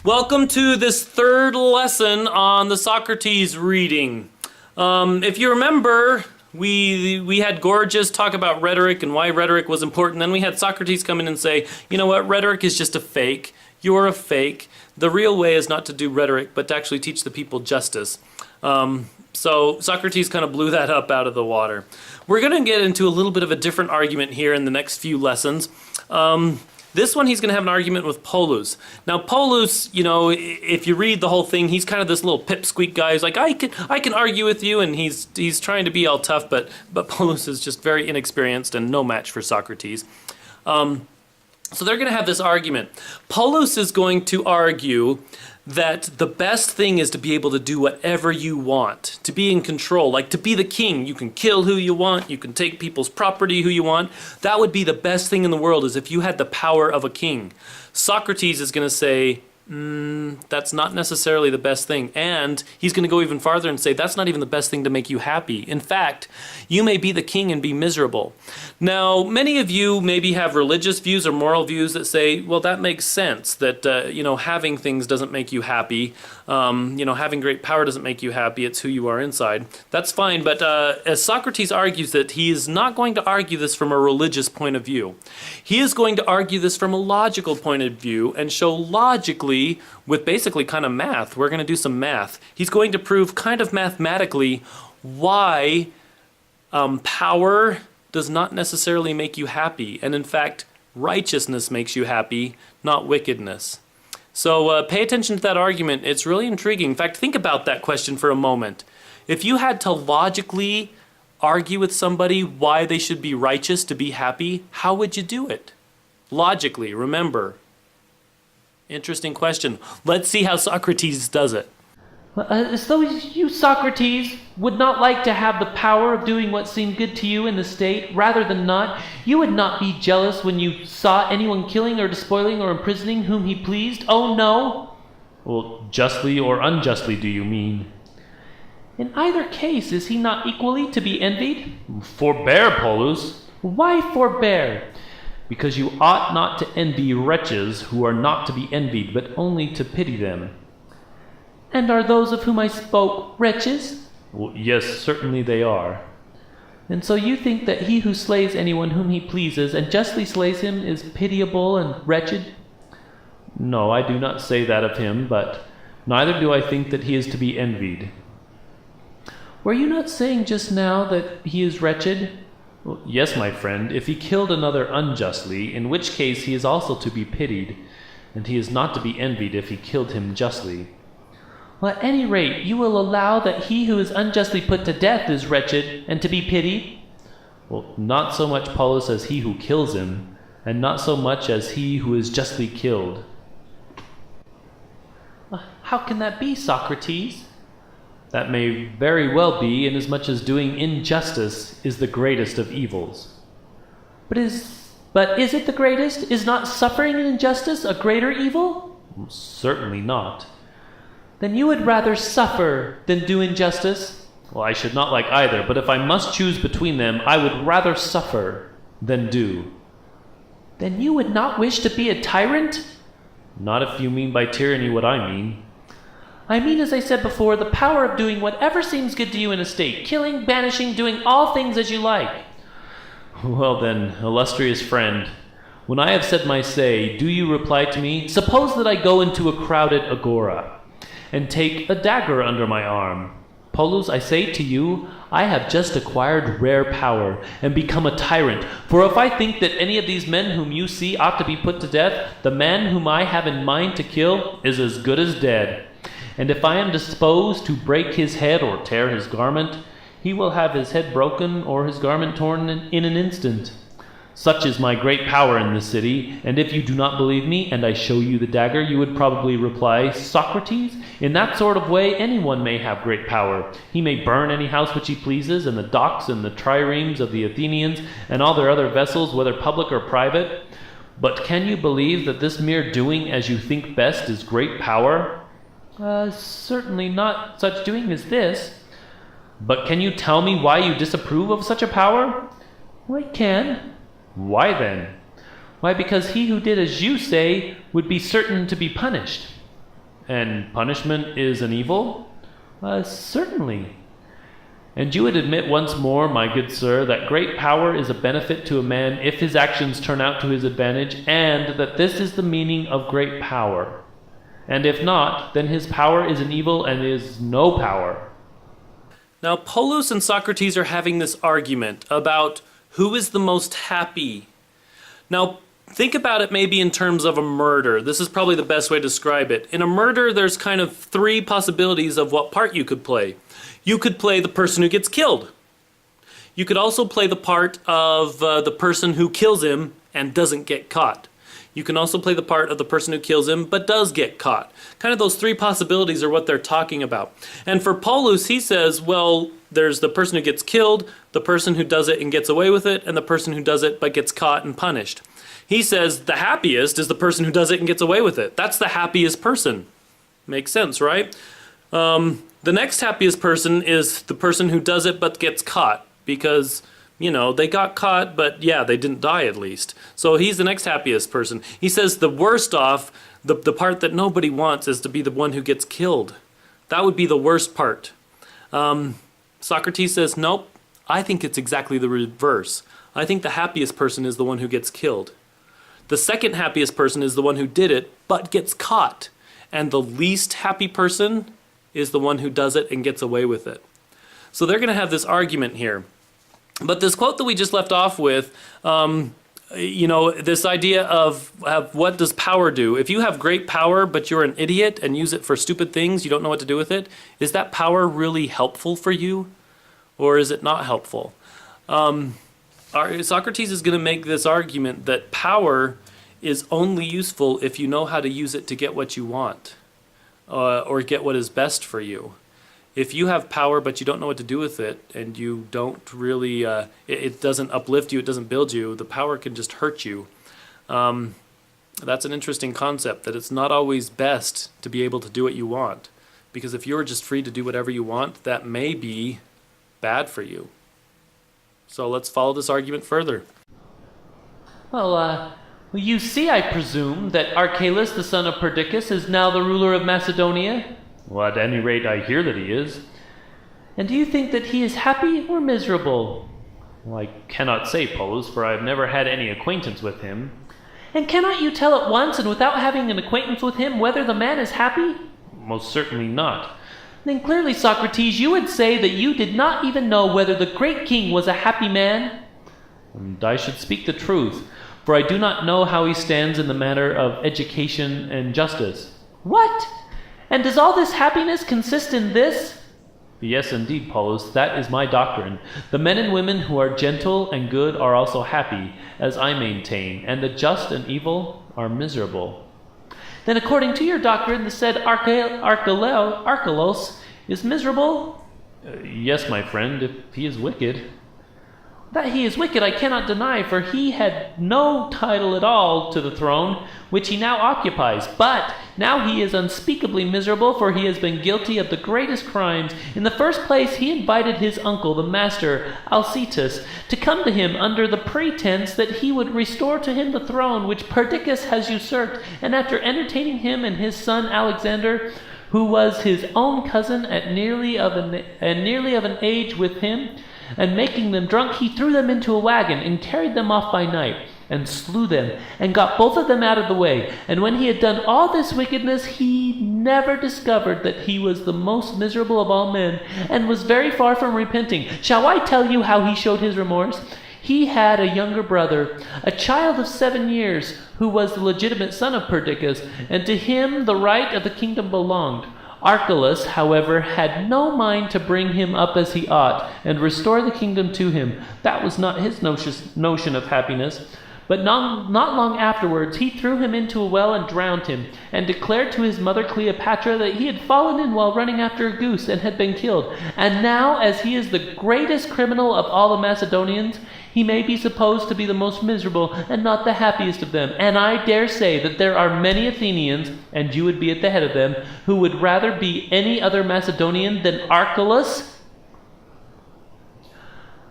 Welcome to this third lesson on the Socrates reading. If you remember, we had Gorgias talk about rhetoric and why rhetoric was important. Then we had Socrates come in and say, you know what, rhetoric is just a fake. You're a fake. The real way is not to do rhetoric, but to actually teach the people justice. So Socrates kind of blew that up out of the water. We're going to get into a little bit of a different argument here in the next few lessons. This one, he's going to have an argument with Polus. Now, Polus, you know, if you read the whole thing, he's kind of this little pipsqueak guy. He's like, I can argue with you, and he's trying to be all tough, but Polus is just very inexperienced and no match for Socrates. So they're going to have this argument. Polus is going to argue that the best thing is to be able to do whatever you want, to be in control, like to be the king. You can kill who you want, you can take people's property who you want. That would be the best thing in the world, is if you had the power of a king. Socrates is going to say, that's not necessarily the best thing. And he's going to go even farther and say, that's not even the best thing to make you happy. In fact, you may be the king and be miserable. Now, many of you maybe have religious views or moral views that say, well, that makes sense, that, having things doesn't make you happy. Having great power doesn't make you happy. It's who you are inside. That's fine. But as Socrates argues that he is not going to argue this from a religious point of view. He is going to argue this from a logical point of view and show logically with basically kind of math. We're going to do some math. He's going to prove kind of mathematically why power does not necessarily make you happy. And in fact, righteousness makes you happy, not wickedness. So pay attention to that argument. It's really intriguing. In fact, think about that question for a moment. If you had to logically argue with somebody why they should be righteous to be happy, how would you do it? Logically, remember. Interesting question. Let's see how Socrates does it. As though you, Socrates, would not like to have the power of doing what seemed good to you in the state, rather than not. You would not be jealous when you saw anyone killing or despoiling or imprisoning whom he pleased. Oh, no. Well, justly or unjustly do you mean? In either case, is he not equally to be envied? Forbear, Polus. Why forbear? Because you ought not to envy wretches who are not to be envied, but only to pity them. And are those of whom I spoke wretches? Well, yes, certainly they are. And so you think that he who slays anyone whom he pleases and justly slays him is pitiable and wretched? No, I do not say that of him, but neither do I think that he is to be envied. Were you not saying just now that he is wretched? Well, yes, my friend, if he killed another unjustly, in which case he is also to be pitied, and he is not to be envied if he killed him justly. Well, at any rate, you will allow that he who is unjustly put to death is wretched and to be pitied? Well, not so much, Polus, as he who kills him, and not so much as he who is justly killed. How can that be, Socrates? That may very well be, inasmuch as doing injustice is the greatest of evils. But is it the greatest? Is not suffering an injustice a greater evil? Certainly not. Then you would rather suffer than do injustice? Well, I should not like either, but if I must choose between them, I would rather suffer than do. Then you would not wish to be a tyrant? Not if you mean by tyranny what I mean. I mean, as I said before, the power of doing whatever seems good to you in a state, killing, banishing, doing all things as you like. Well then, illustrious friend, when I have said my say, do you reply to me, suppose that I go into a crowded agora, and take a dagger under my arm. Polus, I say to you, I have just acquired rare power, and become a tyrant. For if I think that any of these men whom you see ought to be put to death, the man whom I have in mind to kill is as good as dead. And if I am disposed to break his head or tear his garment, he will have his head broken or his garment torn in an instant. Such is my great power in this city, and if you do not believe me, and I show you the dagger, you would probably reply, Socrates, in that sort of way anyone may have great power. He may burn any house which he pleases, and the docks and the triremes of the Athenians, and all their other vessels, whether public or private. But can you believe that this mere doing as you think best is great power? Certainly not such doing as this. But can you tell me why you disapprove of such a power? I can. Why then? Why, because he who did as you say would be certain to be punished. And punishment is an evil? Certainly. And you would admit once more, my good sir, that great power is a benefit to a man if his actions turn out to his advantage, and that this is the meaning of great power. And if not, then his power is an evil and is no power. Now, Polus and Socrates are having this argument about who is the most happy. Now, think about it maybe in terms of a murder. This is probably the best way to describe it. In a murder, there's kind of three possibilities of what part you could play. You could play the person who gets killed. You could also play the part of the person who kills him and doesn't get caught. You can also play the part of the person who kills him but does get caught. Kind of those three possibilities are what they're talking about. And for Polus, he says, well, there's the person who gets killed, the person who does it and gets away with it, and the person who does it but gets caught and punished. He says the happiest is the person who does it and gets away with it. That's the happiest person. Makes sense, right? The next happiest person is the person who does it but gets caught because, you know, they got caught, but yeah, they didn't die at least. So he's the next happiest person. He says the worst off, the part that nobody wants is to be the one who gets killed. That would be the worst part. Socrates says, nope, I think it's exactly the reverse. I think the happiest person is the one who gets killed. The second happiest person is the one who did it but gets caught. And the least happy person is the one who does it and gets away with it. So they're going to have this argument here. But this quote that we just left off with, this idea of what does power do? If you have great power but you're an idiot and use it for stupid things, you don't know what to do with it, is that power really helpful for you? Or is it not helpful? Socrates is going to make this argument that power is only useful if you know how to use it to get what you want. Or get what is best for you. If you have power but you don't know what to do with it, and you don't really, it doesn't uplift you, it doesn't build you, the power can just hurt you. That's an interesting concept, that it's not always best to be able to do what you want. Because if you're just free to do whatever you want, that may be bad for you. So let's follow this argument further. Well, you see, I presume, that Archelaus, the son of Perdiccas, is now the ruler of Macedonia? Well, at any rate, I hear that he is. And do you think that he is happy or miserable? Well, I cannot say, Polus, for I have never had any acquaintance with him. And cannot you tell at once, and without having an acquaintance with him, whether the man is happy? Most certainly not. Then clearly, Socrates, you would say that you did not even know whether the great king was a happy man? And I should speak the truth, for I do not know how he stands in the matter of education and justice. What? And does all this happiness consist in this? Yes, indeed, Polus, that is my doctrine. The men and women who are gentle and good are also happy, as I maintain, and the just and evil are miserable. Then according to your doctrine, the said Archelaus is miserable? Yes, my friend, if he is wicked. That he is wicked I cannot deny, for he had no title at all to the throne, which he now occupies. But now he is unspeakably miserable, for he has been guilty of the greatest crimes. In the first place, he invited his uncle, the master, Alcetus, to come to him under the pretense that he would restore to him the throne which Perdiccas has usurped. And after entertaining him and his son Alexander, who was his own cousin and nearly of an age with him, and making them drunk, he threw them into a wagon and carried them off by night, and slew them, and got both of them out of the way. And when he had done all this wickedness, he never discovered that he was the most miserable of all men, and was very far from repenting. Shall I tell you how he showed his remorse? He had a younger brother, a child of 7 years, who was the legitimate son of Perdiccas, and to him the right of the kingdom belonged. Archelaus, however, had no mind to bring him up as he ought, and restore the kingdom to him. That was not his notion of happiness. But not long afterwards, he threw him into a well and drowned him, and declared to his mother Cleopatra that he had fallen in while running after a goose, and had been killed. And now, as he is the greatest criminal of all the Macedonians, he may be supposed to be the most miserable and not the happiest of them. And I dare say that there are many Athenians, and you would be at the head of them, who would rather be any other Macedonian than Archelaus.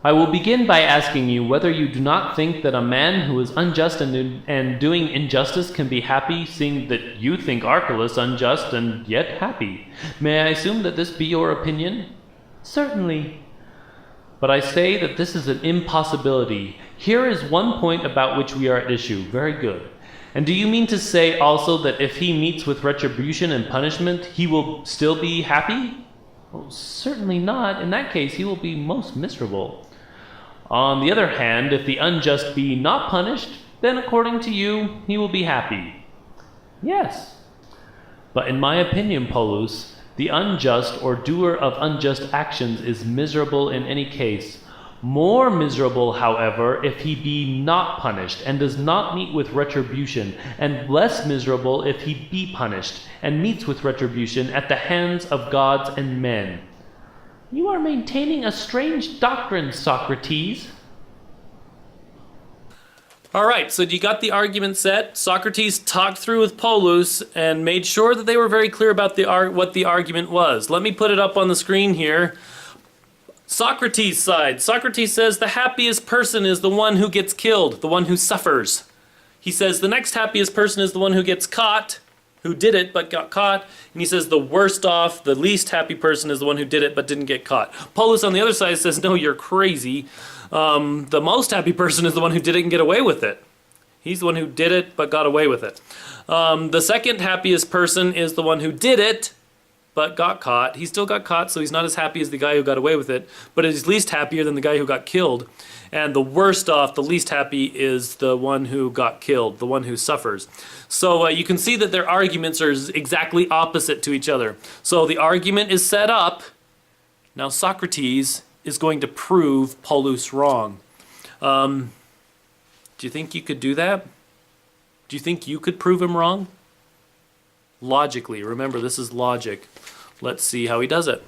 I will begin by asking you whether you do not think that a man who is unjust and doing injustice can be happy, seeing that you think Archelaus unjust and yet happy. May I assume that this be your opinion? Certainly. But I say that this is an impossibility. Here is one point about which we are at issue. Very good. And do you mean to say also that if he meets with retribution and punishment, he will still be happy? Oh, certainly not. In that case, he will be most miserable. On the other hand, if the unjust be not punished, then according to you, he will be happy. Yes. But in my opinion, Polus, the unjust or doer of unjust actions is miserable in any case. More miserable, however, if he be not punished and does not meet with retribution, and less miserable if he be punished and meets with retribution at the hands of gods and men. You are maintaining a strange doctrine, Socrates. All right, so you got the argument set. Socrates talked through with Polus and made sure that they were very clear about what the argument was. Let me put it up on the screen here. Socrates' side. Socrates says the happiest person is the one who gets killed, the one who suffers. He says the next happiest person is the one who gets caught, who did it but got caught. And he says the worst off, the least happy person is the one who did it but didn't get caught. Polus on the other side says, no, you're crazy. The most happy person is the one who did it and get away with it. He's the one who did it but got away with it. The second happiest person is the one who did it but got caught. He still got caught, so he's not as happy as the guy who got away with it, but he's least happier than the guy who got killed. And the worst off, the least happy, is the one who got killed, the one who suffers. So you can see that their arguments are exactly opposite to each other. So the argument is set up. Now Socrates is going to prove Polus wrong. Do you think you could do that? Do you think you could prove him wrong? Logically, remember this is logic. Let's see how he does it.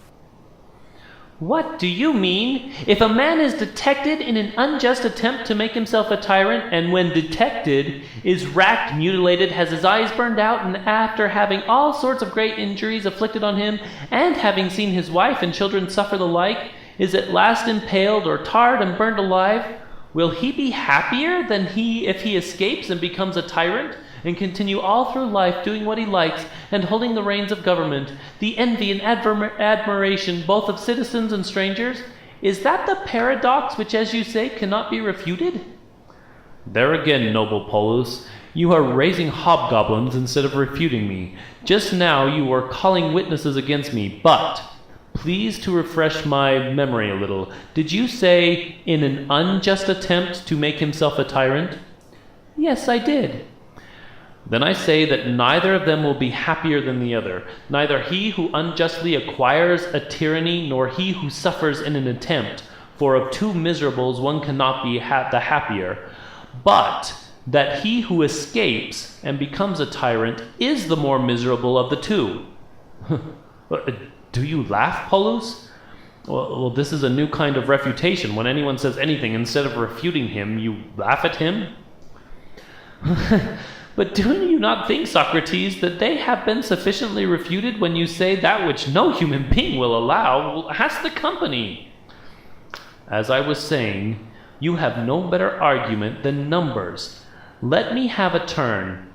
What do you mean? If a man is detected in an unjust attempt to make himself a tyrant, and when detected, is racked, mutilated, has his eyes burned out, and after having all sorts of great injuries afflicted on him, and having seen his wife and children suffer the like, is at last impaled or tarred and burned alive, will he be happier than he if he escapes and becomes a tyrant, and continue all through life doing what he likes and holding the reins of government, the envy and admiration both of citizens and strangers? Is that the paradox which, as you say, cannot be refuted? There again, noble Polus, you are raising hobgoblins instead of refuting me. Just now you were calling witnesses against me, but please to refresh my memory a little. Did you say in an unjust attempt to make himself a tyrant? Yes, I did. Then I say that neither of them will be happier than the other, neither he who unjustly acquires a tyranny nor he who suffers in an attempt, for of two miserables one cannot be the happier, but that he who escapes and becomes a tyrant is the more miserable of the two. Do you laugh, Polus? Well, this is a new kind of refutation. When anyone says anything, instead of refuting him, you laugh at him? But do you not think, Socrates, that they have been sufficiently refuted when you say that which no human being will allow? Ask the company. As I was saying, you have no better argument than numbers. Let me have a turn,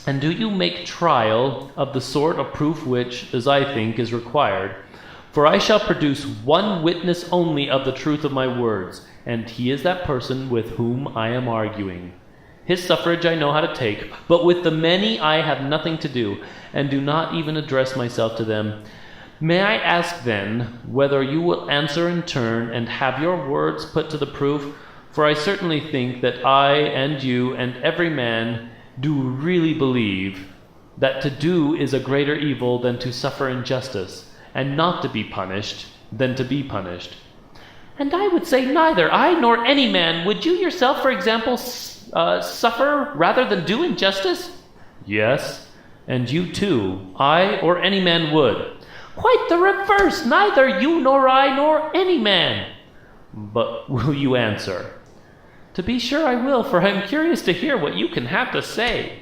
and do you make trial of the sort of proof which, as I think, is required. For I shall produce one witness only of the truth of my words, and he is that person with whom I am arguing. His suffrage I know how to take, but with the many I have nothing to do, and do not even address myself to them. May I ask then, whether you will answer in turn, and have your words put to the proof? For I certainly think that I and you and every man do really believe that to do is a greater evil than to suffer injustice, and not to be punished than to be punished. And I would say neither I nor any man. Would you yourself, for example, suffer rather than do injustice? Yes, and you too, I or any man would. Quite the reverse, neither you nor I nor any man. But will you answer? To be sure I will, for I am curious to hear what you can have to say.